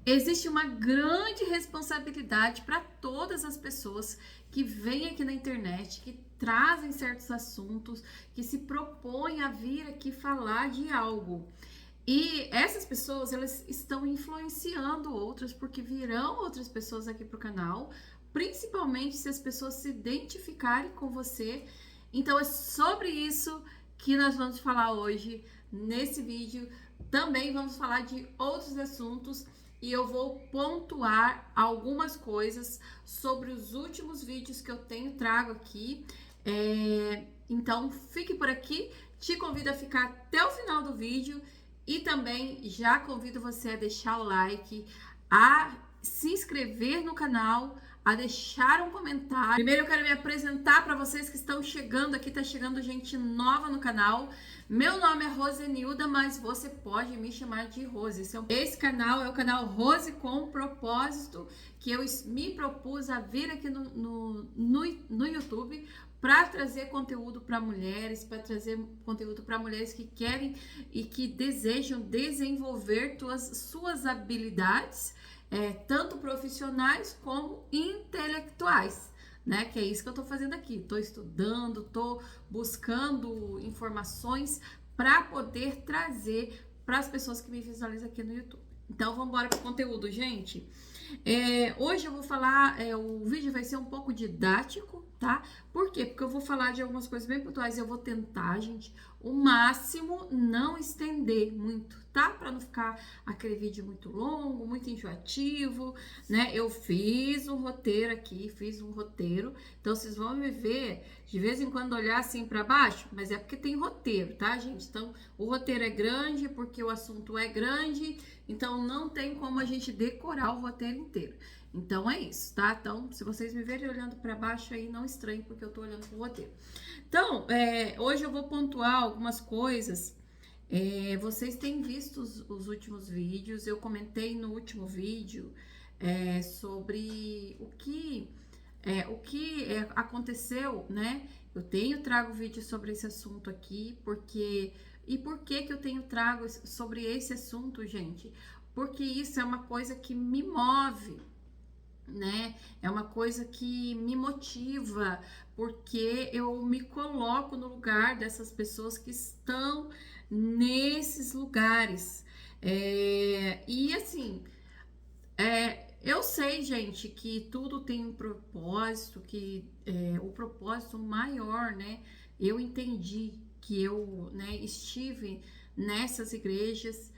Existe uma grande responsabilidade para todas as pessoas que vêm aqui na internet, que trazem certos assuntos, que se propõem a vir aqui falar de algo. E essas pessoas, elas estão influenciando outras, porque virão outras pessoas aqui para o canal, principalmente se as pessoas se identificarem com você. Então é sobre isso que nós vamos falar hoje nesse vídeo. Também vamos falar de outros assuntos e eu vou pontuar algumas coisas sobre os últimos vídeos que eu tenho trago aqui. Então fique por aqui, te convido a ficar até o final do vídeo. E também já convido você a deixar o like, a se inscrever no canal, a deixar um comentário. Primeiro eu quero me apresentar para vocês que estão chegando aqui, tá chegando gente nova no canal. Meu nome é Rosenilda, mas você pode me chamar de Rose. Esse canal é o canal Rose com Propósito, que eu me propus a vir aqui no YouTube para trazer conteúdo para mulheres, que querem e que desejam desenvolver suas habilidades, tanto profissionais como intelectuais, né? Que é isso que eu estou fazendo aqui. Estou estudando, estou buscando informações para poder trazer para as pessoas que me visualizam aqui no YouTube. Então, vamos embora para o conteúdo, gente. Hoje eu vou falar, o vídeo vai ser um pouco didático, tá? Por quê? Porque eu vou falar de algumas coisas bem pontuais. Eu vou tentar, gente, o máximo não estender muito, tá? Para não ficar aquele vídeo muito longo, muito enjoativo, né? Eu fiz um roteiro aqui, então vocês vão me ver de vez em quando olhar assim para baixo, mas é porque tem roteiro, tá, gente? Então, o roteiro é grande porque o assunto é grande, então não tem como a gente decorar o roteiro inteiro. Então é isso, tá? Então, se vocês me verem olhando para baixo aí, não estranhe, porque eu tô olhando pro roteiro. Então, hoje eu vou pontuar algumas coisas. Vocês têm visto os últimos vídeos, eu comentei no último vídeo sobre o que aconteceu, né? Eu trago vídeo sobre esse assunto aqui, porque... E por que eu tenho trago sobre esse assunto, gente? Porque isso é uma coisa que me move, né? É uma coisa que me motiva, porque eu me coloco no lugar dessas pessoas que estão nesses lugares. E assim, eu sei, gente, que tudo tem um propósito, que o propósito maior, né? Eu entendi que eu, né, estive nessas igrejas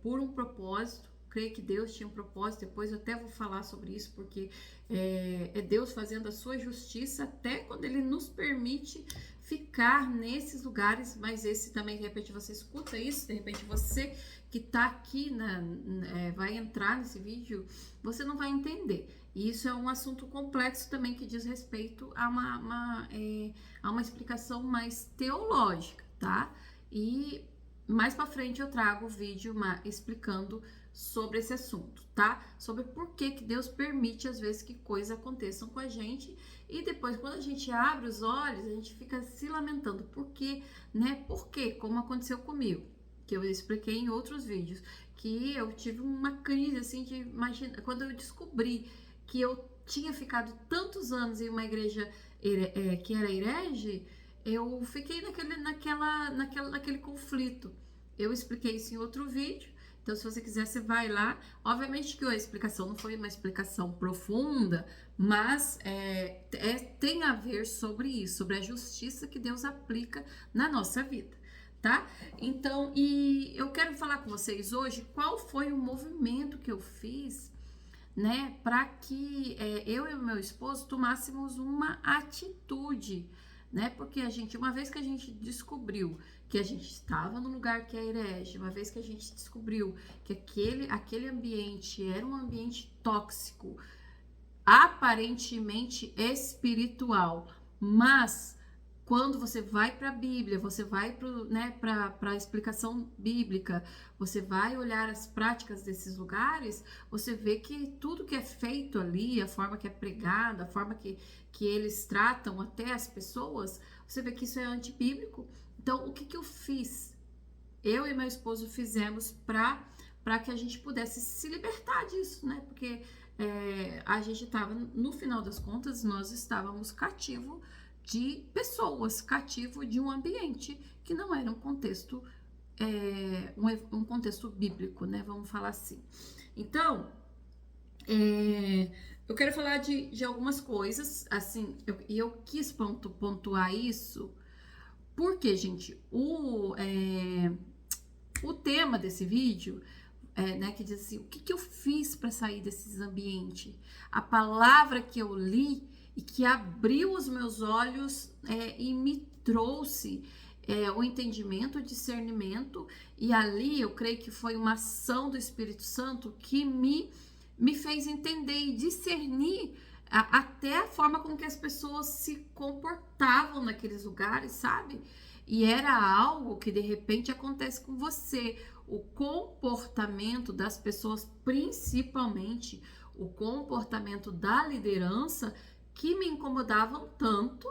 por um propósito. Creio que Deus tinha um propósito. Depois eu até vou falar sobre isso, porque é Deus fazendo a sua justiça até quando Ele nos permite ficar nesses lugares. Mas esse também, de repente, você escuta isso, de repente você que tá aqui, vai entrar nesse vídeo, você não vai entender. E isso é um assunto complexo também que diz respeito a uma explicação mais teológica, tá? E mais para frente eu trago o vídeo explicando sobre esse assunto, tá? Sobre por que Deus permite às vezes que coisas aconteçam com a gente e depois quando a gente abre os olhos, a gente fica se lamentando. Por quê, né? Por quê? Como aconteceu comigo, que eu expliquei em outros vídeos, que eu tive uma crise assim de imagina, quando eu descobri que eu tinha ficado tantos anos em uma igreja que era herege, eu fiquei naquele conflito. Eu expliquei isso em outro vídeo. Então, se você quiser, você vai lá. Obviamente que a explicação não foi uma explicação profunda, mas tem a ver sobre isso, sobre a justiça que Deus aplica na nossa vida, tá? Então, e eu quero falar com vocês hoje qual foi o movimento que eu fiz, né, para que eu e o meu esposo tomássemos uma atitude, né? Porque uma vez que a gente descobriu que a gente estava no lugar que é herege, uma vez que a gente descobriu que aquele ambiente era um ambiente tóxico, aparentemente espiritual, mas quando você vai para a Bíblia, você vai para a explicação bíblica, você vai olhar as práticas desses lugares, você vê que tudo que é feito ali, a forma que é pregada, a forma que eles tratam até as pessoas, você vê que isso é antibíblico. Então, o que eu fiz? Eu e meu esposo fizemos para para que a gente pudesse se libertar disso, né? Porque a gente estava, no final das contas, nós estávamos cativo de pessoas, cativo de um ambiente que não era um contexto, um contexto bíblico, né? Vamos falar assim. Então, eu quero falar de algumas coisas, assim, eu quis pontuar isso, porque, gente, o tema desse vídeo né, que diz assim, o que eu fiz para sair desses ambientes? A palavra que eu li e que abriu os meus olhos e me trouxe o entendimento, o discernimento, e ali eu creio que foi uma ação do Espírito Santo que me fez entender e discernir até a forma com que as pessoas se comportavam naqueles lugares, sabe? E era algo que de repente acontece com você. O comportamento das pessoas, principalmente o comportamento da liderança, que me incomodavam tanto,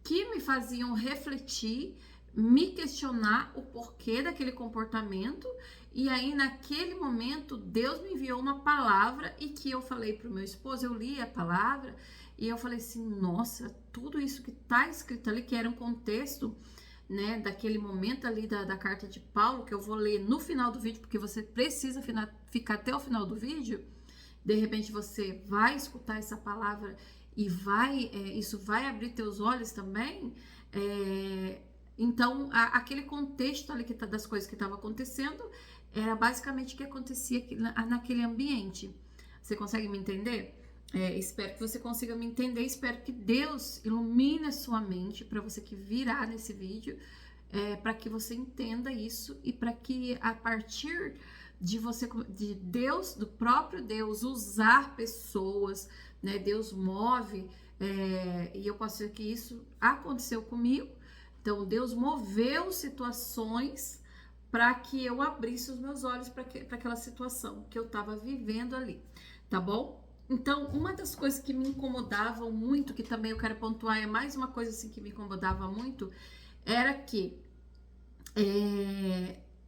que me faziam refletir, me questionar o porquê daquele comportamento. E aí, naquele momento, Deus me enviou uma palavra e que eu falei para o meu esposo, eu li a palavra e eu falei assim, nossa, tudo isso que está escrito ali, que era um contexto, né, daquele momento ali da carta de Paulo, que eu vou ler no final do vídeo, porque você precisa ficar até o final do vídeo. De repente você vai escutar essa palavra e isso vai abrir teus olhos também. Então, aquele contexto ali das coisas que estavam acontecendo era basicamente o que acontecia naquele ambiente. Você consegue me entender? Espero que você consiga me entender. Espero que Deus ilumine a sua mente para você que virá nesse vídeo, para que você entenda isso e para que a partir de Deus, do próprio Deus, usar pessoas, né? Deus move, e eu posso dizer que isso aconteceu comigo. Então, Deus moveu situações para que eu abrisse os meus olhos para aquela situação que eu estava vivendo ali, tá bom? Então, uma das coisas que me incomodavam muito, que também eu quero pontuar, é mais uma coisa assim que me incomodava muito, era que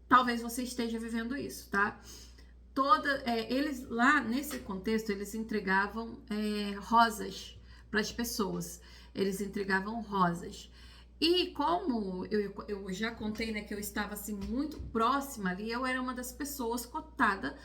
talvez você esteja vivendo isso, tá? Eles lá nesse contexto, eles entregavam rosas para as pessoas, eles entregavam rosas. E como eu já contei, né, que eu estava assim muito próxima ali, eu era uma das pessoas cotada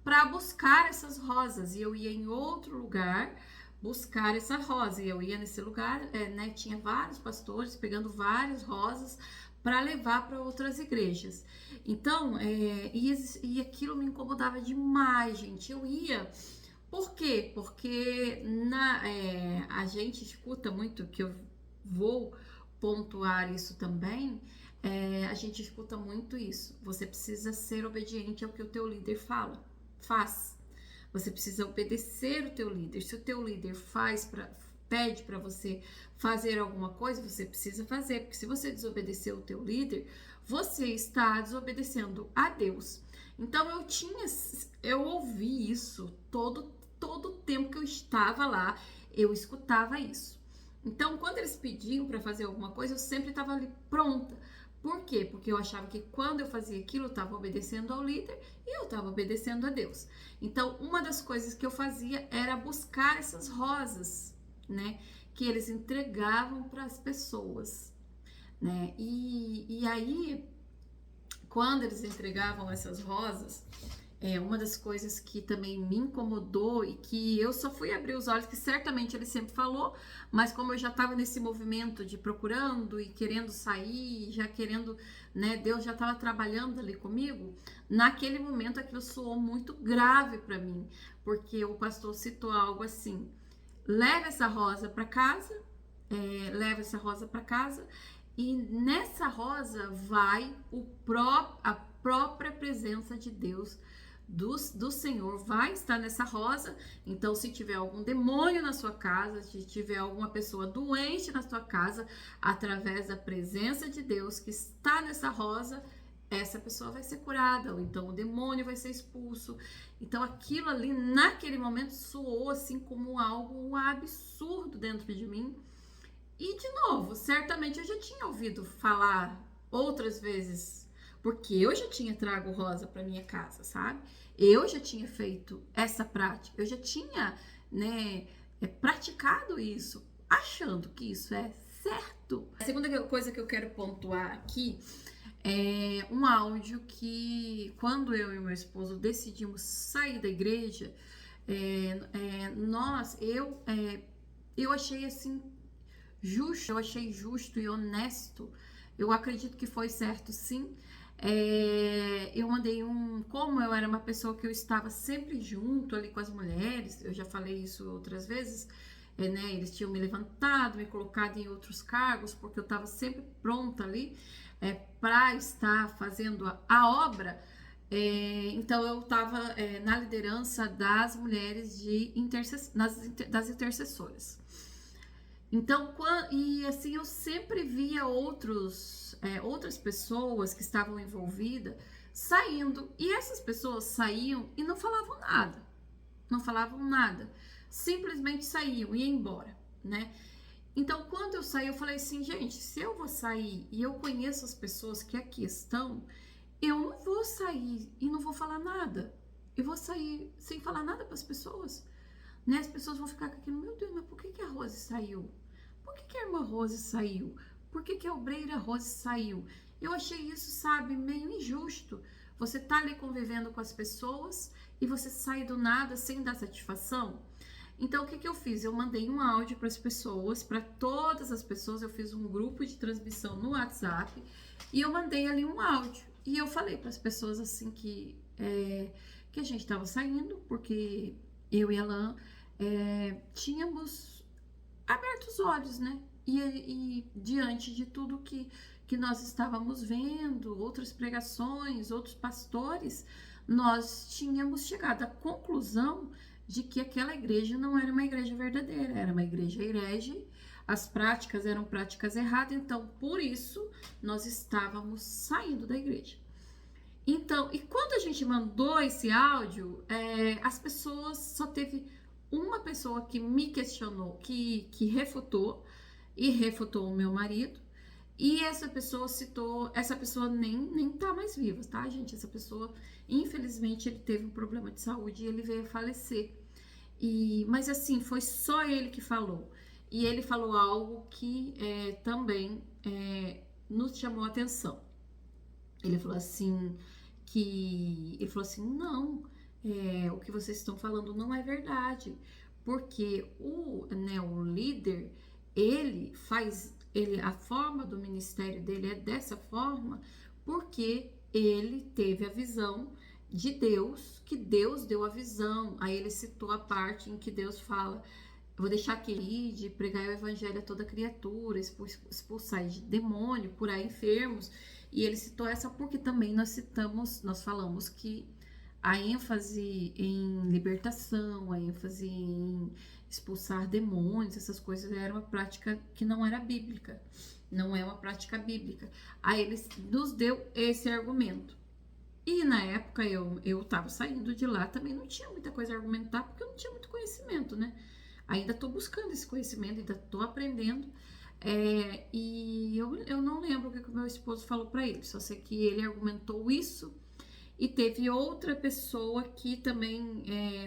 para buscar essas rosas, e eu ia em outro lugar buscar essa rosa, e eu ia nesse lugar, né, tinha vários pastores pegando várias rosas para levar para outras igrejas. Então, e aquilo me incomodava demais, gente. Eu ia. Por quê? Porque a gente escuta muito, que eu vou pontuar isso também, a gente escuta muito isso. Você precisa ser obediente ao que o teu líder faz. Você precisa obedecer o teu líder. Se o teu líder pede para você fazer alguma coisa, você precisa fazer, porque se você desobedecer o teu líder, você está desobedecendo a Deus. Então eu ouvi isso todo o tempo que eu estava lá, eu escutava isso. Então, quando eles pediam para fazer alguma coisa, eu sempre estava ali pronta. Por quê? Porque eu achava que quando eu fazia aquilo, eu estava obedecendo ao líder e eu estava obedecendo a Deus. Então, uma das coisas que eu fazia era buscar essas rosas, né? Que eles entregavam para as pessoas, né? E aí, quando eles entregavam essas rosas, uma das coisas que também me incomodou e que eu só fui abrir os olhos, que certamente ele sempre falou, mas como eu já estava nesse movimento de procurando e querendo sair, já querendo, né, Deus já estava trabalhando ali comigo, naquele momento aquilo soou muito grave para mim, porque o pastor citou algo assim, leva essa rosa para casa, e nessa rosa vai a própria presença de Deus, do Senhor vai estar nessa rosa. Então, se tiver algum demônio na sua casa, se tiver alguma pessoa doente na sua casa, através da presença de Deus que está nessa rosa, essa pessoa vai ser curada, ou então o demônio vai ser expulso. Então, aquilo ali, naquele momento, soou assim como algo absurdo dentro de mim. E, de novo, certamente eu já tinha ouvido falar outras vezes porque eu já tinha trago rosa para minha casa, sabe? Eu já tinha feito essa prática, eu já tinha, né, praticado isso, achando que isso é certo. A segunda coisa que eu quero pontuar aqui é um áudio que, quando eu e meu esposo decidimos sair da igreja, eu achei assim justo, eu achei justo e honesto. Eu acredito que foi certo, sim. Eu mandei como eu era uma pessoa que eu estava sempre junto ali com as mulheres, eu já falei isso outras vezes, né? Eles tinham me levantado, me colocado em outros cargos, porque eu estava sempre pronta ali para estar fazendo a obra. Então eu estava na liderança das mulheres das intercessoras. Então, e assim, eu sempre via outras pessoas que estavam envolvidas saindo, e essas pessoas saíam e não falavam nada, não falavam nada, simplesmente saíam, iam embora, né? Então, quando eu saí, eu falei assim, gente, se eu vou sair e eu conheço as pessoas que aqui estão, eu não vou sair e não vou falar nada. Eu vou sair sem falar nada para as pessoas, né? As pessoas vão ficar com aquilo, meu Deus, mas por que a Rose saiu? Por que a irmã Rose saiu? Por que a obreira Rose saiu? Eu achei isso, sabe, meio injusto. Você tá ali convivendo com as pessoas e você sai do nada sem dar satisfação. Então, o que eu fiz? Eu mandei um áudio para as pessoas, para todas as pessoas. Eu fiz um grupo de transmissão no WhatsApp e eu mandei ali um áudio. E eu falei para as pessoas assim que a gente estava saindo, porque eu e a Alain tínhamos aberto os olhos, né? E diante de tudo que nós estávamos vendo, outras pregações, outros pastores, nós tínhamos chegado à conclusão de que aquela igreja não era uma igreja verdadeira, era uma igreja herege, as práticas eram práticas erradas, então por isso nós estávamos saindo da igreja. Então, e quando a gente mandou esse áudio, as pessoas, só teve uma pessoa que me questionou, que refutou, e refutou o meu marido, e essa pessoa nem tá mais viva, tá, gente? Essa pessoa, infelizmente, ele teve um problema de saúde e ele veio a falecer. Mas assim, foi só ele que falou. E ele falou algo que também nos chamou a atenção. Ele falou assim, não, o que vocês estão falando não é verdade, porque o líder, a forma do ministério dele é dessa forma, porque ele teve a visão de Deus, que Deus deu a visão. Aí ele citou a parte em que Deus fala, eu vou deixar aqui de pregar o evangelho a toda criatura, expulsar de demônio, curar enfermos. E ele citou essa porque também nós falamos que a ênfase em libertação, a ênfase em expulsar demônios, essas coisas era uma prática que não era bíblica, não é uma prática bíblica. Aí ele nos deu esse argumento. E na época eu tava saindo de lá, também não tinha muita coisa a argumentar, porque eu não tinha muito conhecimento, né? Ainda tô buscando esse conhecimento, ainda tô aprendendo. E eu não lembro o que o meu esposo falou para ele, só sei que ele argumentou isso. E teve outra pessoa que também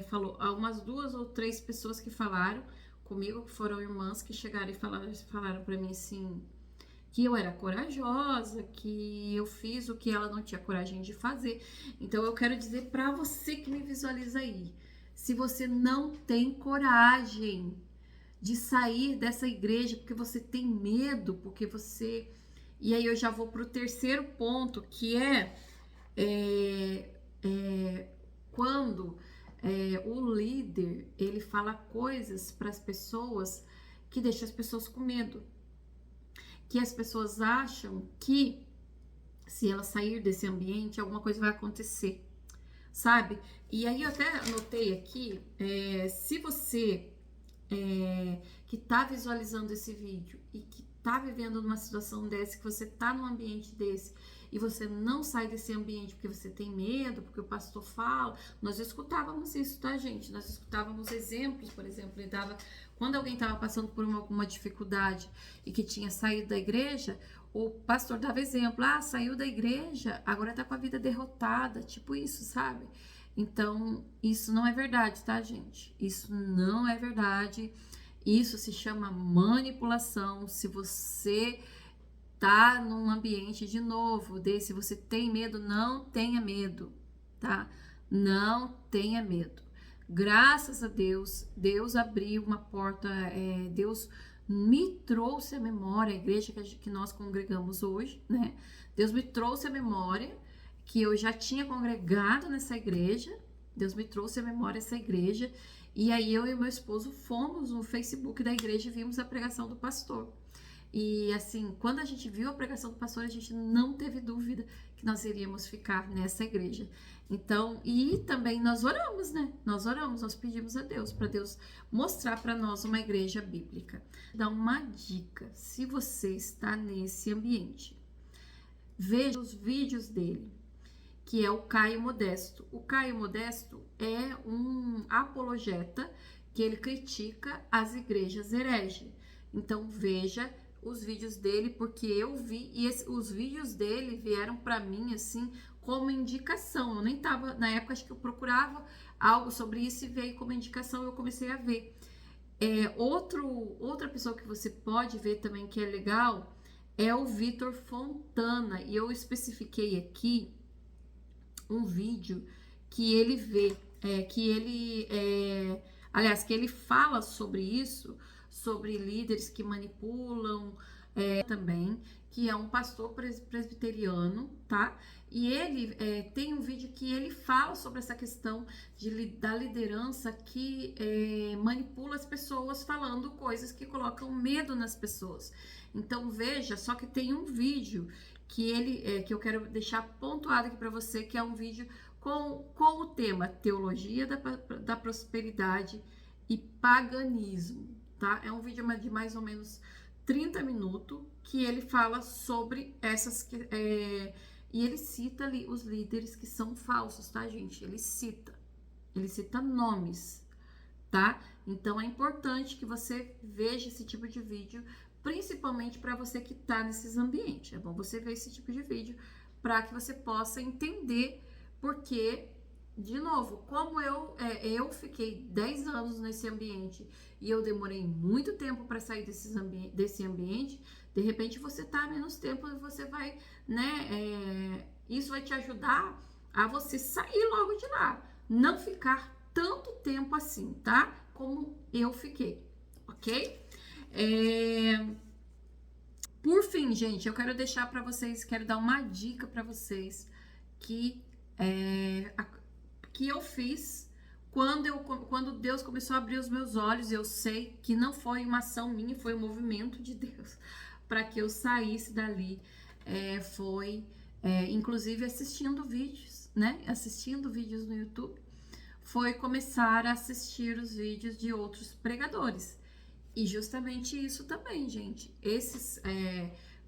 falou, umas 2 ou 3 pessoas que falaram comigo, que foram irmãs, que chegaram e falaram para mim assim, que eu era corajosa, que eu fiz o que ela não tinha coragem de fazer. Então eu quero dizer para você que me visualiza aí, se você não tem coragem de sair dessa igreja porque você tem medo, porque você... E aí eu já vou para o terceiro ponto, que quando o líder, ele fala coisas para as pessoas que deixam as pessoas com medo, que as pessoas acham que se ela sair desse ambiente, alguma coisa vai acontecer, sabe? E aí eu até anotei aqui, se você que tá visualizando esse vídeo e que tá vivendo numa situação dessa, que você tá num ambiente desse e você não sai desse ambiente porque você tem medo, porque o pastor fala. Nós escutávamos isso, tá, gente? Nós escutávamos exemplos, por exemplo, ele dava, quando alguém estava passando por alguma dificuldade e que tinha saído da igreja, o pastor dava exemplo, saiu da igreja, agora tá com a vida derrotada, tipo isso, sabe? Então, isso não é verdade, tá, gente? Isso não é verdade. Isso se chama manipulação. Se você tá num ambiente de novo desse, você tem medo, não tenha medo, tá? Não tenha medo. Graças a Deus, Deus abriu uma porta, Deus me trouxe a memória, a igreja que nós congregamos hoje, né? Deus me trouxe a memória que eu já tinha congregado nessa igreja. Deus me trouxe a memória essa igreja. E aí eu e meu esposo fomos no Facebook da igreja e vimos a pregação do pastor. E assim, quando a gente viu a pregação do pastor, a gente não teve dúvida que nós iríamos ficar nessa igreja. Então, e também nós oramos, né? Nós oramos, nós pedimos a Deus, para Deus mostrar para nós uma igreja bíblica. Dá uma dica, se você está nesse ambiente, veja os vídeos dele, que é o Caio Modesto. O Caio Modesto é um apologeta que ele critica as igrejas hereges. Então veja os vídeos dele, porque eu vi e os vídeos dele vieram para mim assim como indicação. Eu nem tava, na época acho que eu procurava algo sobre isso e veio como indicação, eu comecei a ver. Outra pessoa que você pode ver também que é legal é o Vitor Fontana, e eu especifiquei aqui um vídeo que ele vê, que ele fala sobre isso, sobre líderes que manipulam, também, que é um pastor presbiteriano, tá? E ele tem um vídeo que ele fala sobre essa questão da liderança que manipula as pessoas, falando coisas que colocam medo nas pessoas. Então veja, só que tem um vídeo que eu quero deixar pontuado aqui para você, que é um vídeo com o tema Teologia da Prosperidade e Paganismo, tá? É um vídeo de mais ou menos 30 minutos que ele fala sobre e ele cita ali os líderes que são falsos, tá, gente? Ele cita nomes, tá? Então é importante que você veja esse tipo de vídeo, principalmente para você que tá nesses ambientes. É bom você ver esse tipo de vídeo para que você possa entender, porque, de novo, como eu fiquei 10 anos nesse ambiente e eu demorei muito tempo para sair desse ambiente, de repente você tá há menos tempo e você vai, né? Isso vai te ajudar a você sair logo de lá, não ficar tanto tempo assim, tá? Como eu fiquei, ok? Por fim, gente, eu quero deixar para vocês, quero dar uma dica para vocês que eu fiz quando Deus começou a abrir os meus olhos. Eu sei que não foi uma ação minha, foi um movimento de Deus para que eu saísse dali. Inclusive assistindo vídeos, né? Assistindo vídeos no YouTube, foi começar a assistir os vídeos de outros pregadores. E justamente isso também, gente. Esses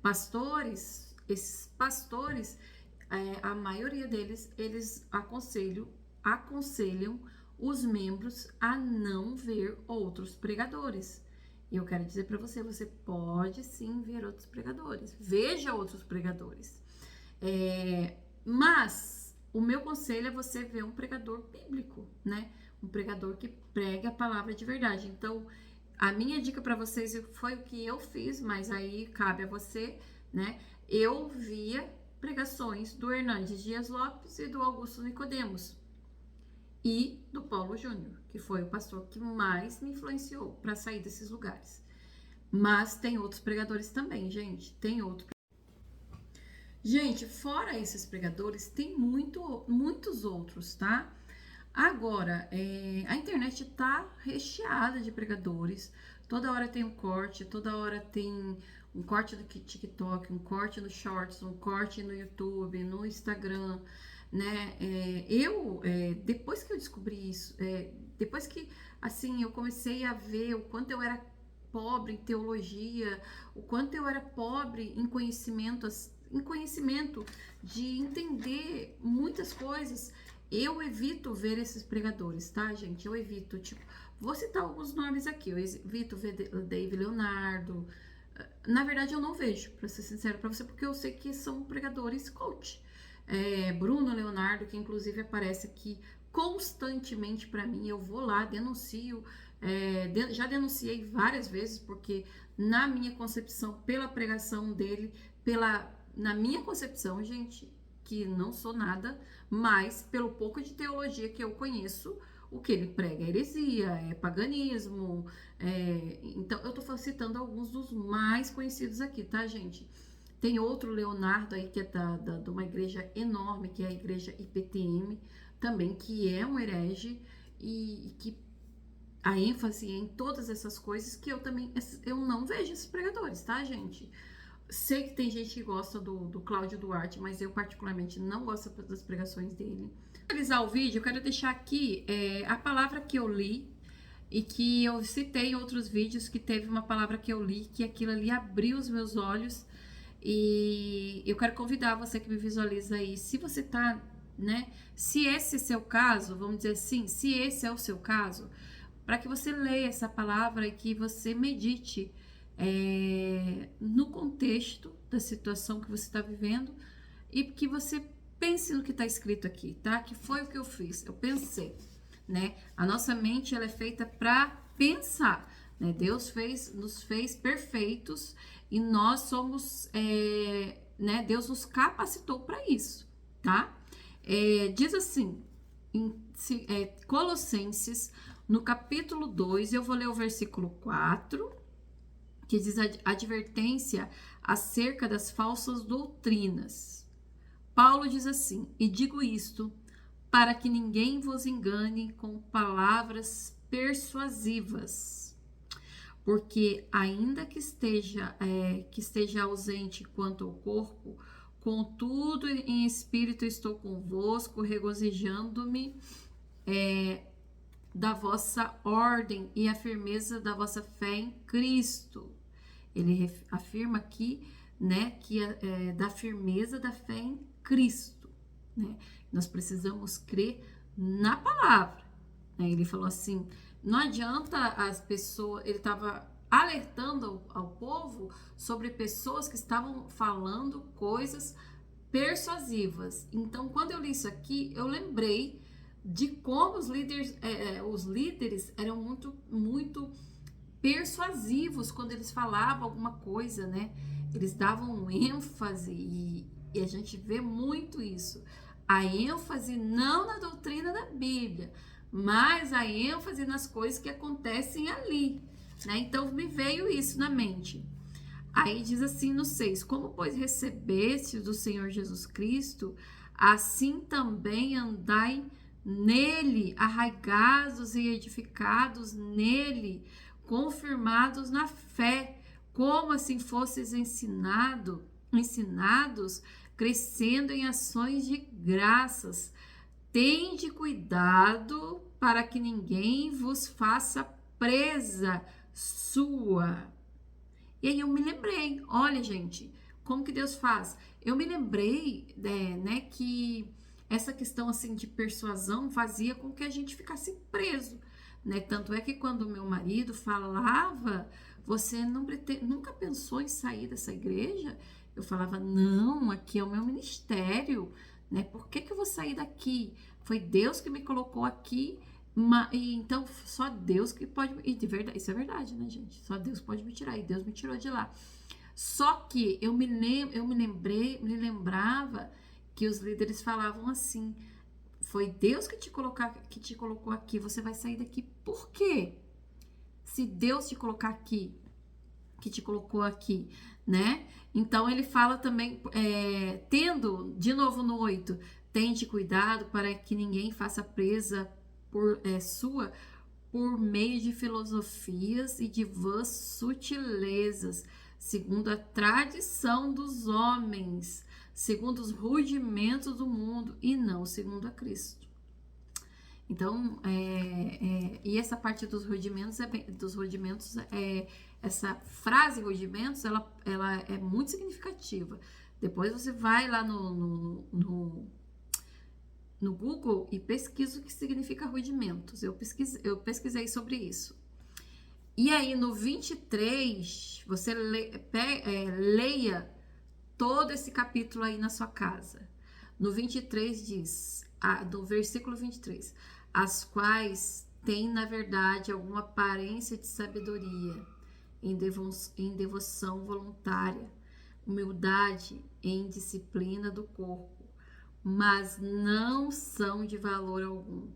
pastores, a maioria deles, eles aconselham os membros a não ver outros pregadores. E eu quero dizer para você, você pode sim ver outros pregadores. Veja outros pregadores. Mas o meu conselho é você ver um pregador bíblico, né? Um pregador que prega a palavra de verdade. Então, a minha dica para vocês foi o que eu fiz, mas aí cabe a você, né? Eu via pregações do Hernandes Dias Lopes e do Augusto Nicodemos e do Paulo Júnior, que foi o pastor que mais me influenciou para sair desses lugares. Mas tem outros pregadores também, gente. Gente, fora esses pregadores, tem muitos outros, tá? Agora, a internet tá recheada de pregadores. Toda hora tem um corte, toda hora tem um corte do TikTok, um corte no Shorts, um corte no YouTube, no Instagram, né? Depois que eu descobri isso, depois que, assim, eu comecei a ver o quanto eu era pobre em teologia, o quanto eu era pobre em conhecimento em conhecimento, de entender muitas coisas, eu evito ver esses pregadores, tá, gente? Eu evito, tipo, vou citar alguns nomes aqui. Eu evito ver David Leonardo. Na verdade, eu não vejo, pra ser sincero pra você, porque eu sei que são pregadores coach. Bruno Leonardo, que inclusive aparece aqui constantemente pra mim, eu vou lá, denuncio. Já denunciei várias vezes, porque na minha concepção, pela pregação dele, na minha concepção, gente, que não sou nada, mas pelo pouco de teologia que eu conheço, o que ele prega é heresia, é paganismo. Então, eu tô citando alguns dos mais conhecidos aqui, tá, gente? Tem outro Leonardo aí, que é de uma igreja enorme, que é a igreja IPTM, também, que é um herege, e que a ênfase em todas essas coisas que eu não vejo esses pregadores, tá, gente? Sei que tem gente que gosta do Cláudio Duarte, mas eu particularmente não gosto das pregações dele. Para finalizar o vídeo, eu quero deixar aqui a palavra que eu li e que eu citei em outros vídeos, que teve uma palavra que eu li, que aquilo ali abriu os meus olhos, e eu quero convidar você que me visualiza aí, se você tá, né, se esse é seu caso, vamos dizer assim, se esse é o seu caso, para que você leia essa palavra e que você medite no contexto da situação que você está vivendo, e que você pense no que está escrito aqui, tá? Que foi o que eu fiz, eu pensei, né? A nossa mente, ela é feita para pensar, né? Deus nos fez perfeitos, e nós somos, né? Deus nos capacitou para isso, tá? Diz assim, Colossenses, no capítulo 2, eu vou ler o versículo 4, que diz a advertência acerca das falsas doutrinas. Paulo diz assim: e digo isto para que ninguém vos engane com palavras persuasivas, porque ainda que esteja ausente quanto ao corpo, contudo em espírito estou convosco, regozijando-me da vossa ordem e a firmeza da vossa fé em Cristo. Ele afirma aqui, né, que da firmeza da fé em Cristo, né? Nós precisamos crer na palavra, né? Ele falou assim, não adianta as pessoas, ele estava alertando ao povo sobre pessoas que estavam falando coisas persuasivas. Então, quando eu li isso aqui, eu lembrei de como os líderes eram muito persuasivos quando eles falavam alguma coisa, né? Eles davam ênfase, e a gente vê muito isso. A ênfase não na doutrina da Bíblia, mas a ênfase nas coisas que acontecem ali, né? Então me veio isso na mente. Aí diz assim no 6, como pois recebestes do Senhor Jesus Cristo, assim também andai nele, arraigados e edificados nele, confirmados na fé, como assim fosseis ensinados, crescendo em ações de graças. Tende cuidado para que ninguém vos faça presa sua. E aí eu me lembrei, olha, gente, como que Deus faz? Eu me lembrei, né, que essa questão assim de persuasão fazia com que a gente ficasse preso, né? Tanto é que quando o meu marido falava, você nunca pensou em sair dessa igreja? Eu falava, não, aqui é o meu ministério, né? Por que eu vou sair daqui? Foi Deus que me colocou aqui. E então, só Deus que pode. E de verdade, isso é verdade, né, gente? Só Deus pode me tirar. E Deus me tirou de lá. Só que eu me lembrava que os líderes falavam assim: foi Deus que te colocou aqui. Você vai sair daqui por quê? Se Deus te colocar aqui, que te colocou aqui, né? Então ele fala também, tendo, de novo no 8, tende cuidado para que ninguém faça presa por meio de filosofias e de vãs sutilezas, segundo a tradição dos homens, segundo os rudimentos do mundo, e não segundo a Cristo. Então, e essa parte dos rudimentos, essa frase rudimentos, ela é muito significativa. Depois você vai lá no Google e pesquisa o que significa rudimentos. Eu pesquisei sobre isso. E aí, no 23, você leia todo esse capítulo aí na sua casa. No 23 diz, do versículo 23, as quais têm, na verdade, alguma aparência de sabedoria, em devoção voluntária, humildade em disciplina do corpo, mas não são de valor algum,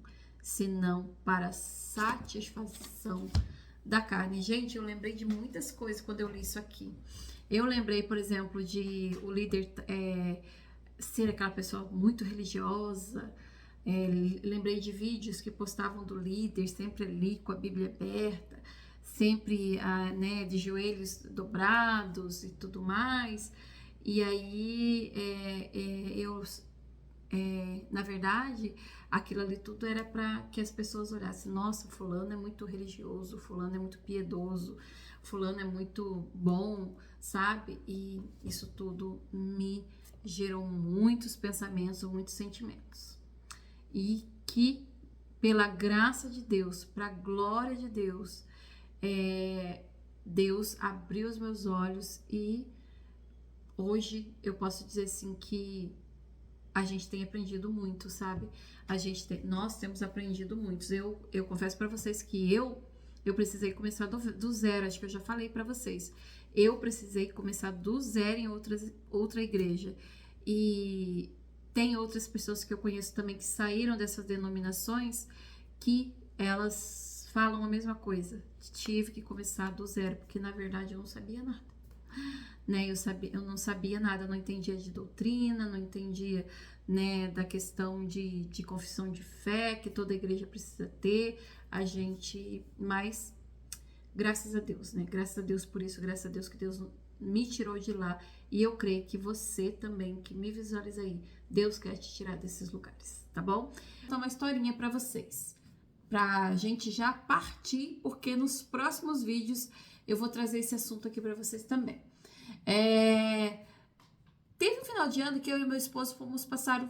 senão para satisfação da carne. Gente, eu lembrei de muitas coisas quando eu li isso aqui. Eu lembrei, por exemplo, de o líder ser aquela pessoa muito religiosa. Lembrei de vídeos que postavam do líder, sempre ali com a Bíblia aberta, sempre né, de joelhos dobrados e tudo mais. E aí na verdade, aquilo ali tudo era para que as pessoas olhassem, nossa, fulano é muito religioso, fulano é muito piedoso, fulano é muito bom, sabe? E isso tudo me gerou muitos pensamentos, muitos sentimentos. E que, pela graça de Deus, para a glória de Deus, Deus abriu os meus olhos e hoje eu posso dizer assim que a gente tem aprendido muito, sabe? Nós temos aprendido muito. Eu confesso para vocês que eu precisei começar do zero, acho que eu já falei para vocês. Eu precisei começar do zero em outra igreja. E tem outras pessoas que eu conheço também que saíram dessas denominações que elas falam a mesma coisa. Tive que começar do zero, porque na verdade eu não sabia nada. Né? Eu não sabia nada, não entendia de doutrina, não entendia, né, da questão de confissão de fé, que toda igreja precisa ter, mas graças a Deus, né? Graças a Deus por isso, graças a Deus que Deus me tirou de lá, e eu creio que você também, que me visualiza aí, Deus quer te tirar desses lugares, tá bom? Então, uma historinha para vocês, pra gente já partir, porque nos próximos vídeos eu vou trazer esse assunto aqui para vocês também. Teve um final de ano que eu e meu esposo fomos passar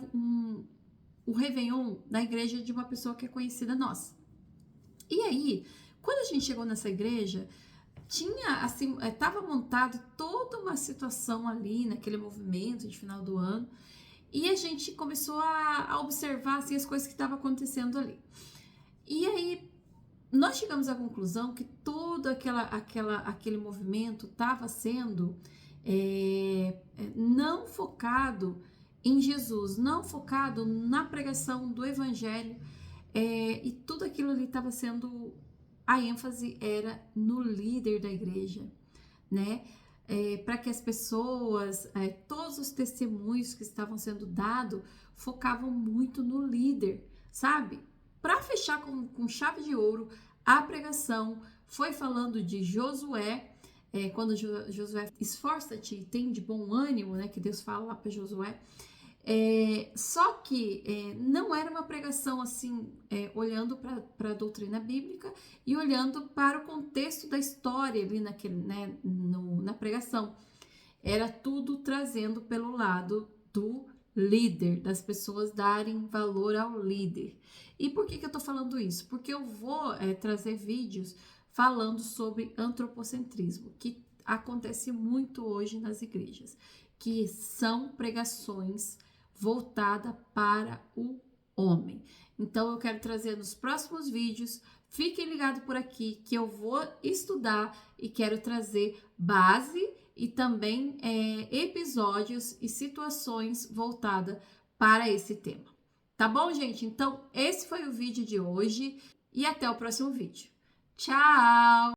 o Réveillon na igreja de uma pessoa que é conhecida nossa. E aí, quando a gente chegou nessa igreja, tinha assim, estava montado toda uma situação ali naquele movimento de final do ano, e a gente começou a observar assim, as coisas que estavam acontecendo ali. E aí nós chegamos à conclusão que todo aquele movimento estava sendo não focado em Jesus, não focado na pregação do evangelho, e tudo aquilo ali estava sendo, a ênfase era no líder da igreja, né? Para que as pessoas, todos os testemunhos que estavam sendo dados, focavam muito no líder, sabe? Para fechar com chave de ouro, a pregação foi falando de Josué, quando Josué, esforça-te e tem de bom ânimo, né, que Deus fala lá para Josué. Só que não era uma pregação assim, olhando para a doutrina bíblica e olhando para o contexto da história ali na pregação. Era tudo trazendo pelo lado do líder, das pessoas darem valor ao líder. E por que eu tô falando isso? Porque eu vou trazer vídeos falando sobre antropocentrismo, que acontece muito hoje nas igrejas, que são pregações voltadas para o homem. Então eu quero trazer nos próximos vídeos, fiquem ligados por aqui, que eu vou estudar e quero trazer base e também episódios e situações voltadas para esse tema. Tá bom, gente? Então, esse foi o vídeo de hoje e até o próximo vídeo. Tchau!